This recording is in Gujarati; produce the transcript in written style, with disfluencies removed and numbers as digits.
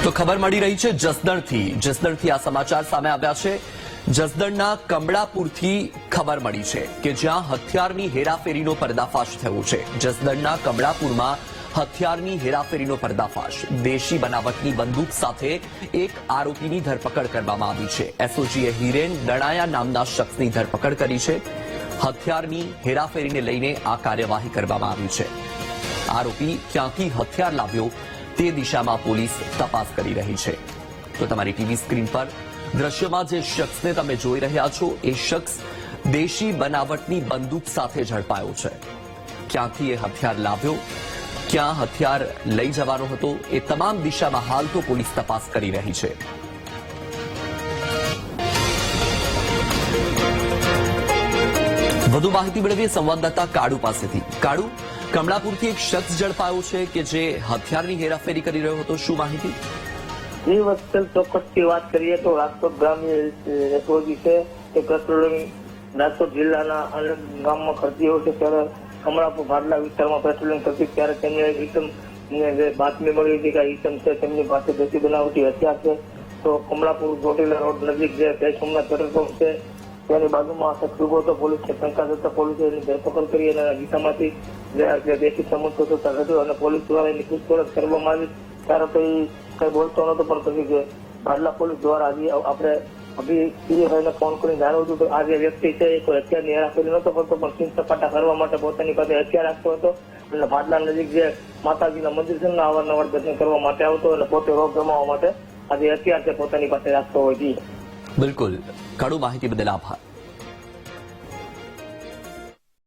તો ખબર મળી રહી છે જસદણથી આ સમાચાર સામે આવ્યા છે। જસદણના કમળાપુરથી ખબર મળી છે કે જ્યાં હથિયારની હેરાફેરીનો પર્દાફાશ થયો છે। જસદણના કમળાપુરમાં હથિયારની હેરાફેરીનો પર્દાફાશ। દેશી બનાવટની બંદૂક સાથે એક આરોપીની ધરપકડ કરવામાં આવી છે। એસઓજીએ હિરેન ડણાયા નામના શખ્સની ધરપકડ કરી છે। હથિયારની હેરાફેરીને લઈને આ કાર્યવાહી કરવામાં આવી છે। આરોપી ક્યાંથી હથિયાર લાવ્યો તે દિશામાં પોલીસ તપાસ કરી રહી છે। તો તમારી ટીવી સ્ક્રીન પર દ્રશ્યમાં જે શખ્સને તમે જોઈ રહ્યા છો એ શખ્સ દેશી બનાવટની બંદૂક સાથે ઝડપાયો છે। ક્યાંથી એ હથિયાર લાવ્યો, ક્યાં હથિયાર લઈ જવાનો હતો, એ તમામ દિશામાં હાલ તો પોલીસ તપાસ કરી રહી છે। વધુ માહિતી મેળવીએ સંવાદદાતા કાળુ પાસેથી। કાળુ, કમળાપુરથી એક શખ્સ ઝડપાયો છે કે જે હથિયારની હેરાફેરી કરી રહ્યો હતો, શું માહિતી? એ વખતે ચોક્કસથી વાત કરીએ તો રાજકોટ ગ્રામ્ય એસઓજી છે તે પેટ્રોલિંગ રાજકોટ જિલ્લાના અનેક ગામમાં કરતી હોય છે। ત્યારે કમળાપુર ભાડલા વિસ્તારમાં પેટ્રોલિંગ કરતી ત્યારે તેમને ઈસમને બાતમી મળી હતી કે ઈસમ છે તેમની પાસે દેશી બનાવટી હથિયાર છે। તો કમળાપુર ચોટીલા રોડ નજીક જે જય સોમનાથ પેટ્રોલ પંપ છે તેની બાજુમાં શખ્સ ઉભો હતો। પોલીસને શંકા જતા પોલીસે એની ધરપકડ કરી અને દિશામાંથી જે દેશી સમજતો હતો અને પોલીસ દ્વારા એની પૂછપરછ કરવામાં આવી। ત્યારે તો કઈ બોલતો નતો, પણ પછી કે ભાડલા પોલીસ દ્વારા આજે આપણે પીએસઆઈને ફોન કરીને જાણ્યું હતું કે આ જે વ્યક્તિ છે એ કોઈ હથિયારની હેરાફેરી નતો કરતો, પણ સિંહ સપાટા કરવા માટે પોતાની પાસે હથિયાર રાખતો હતો અને ભાડલા નજીક જે માતાજીના મંદિર છે ને અવારનવાર દર્શન કરવા માટે આવતો અને પોતે રોગ જમાવવા માટે આજે હથિયાર છે પોતાની પાસે રાખતો હોય છે। બિલકુલ, કાળુ, માહિતી બદલ આભાર।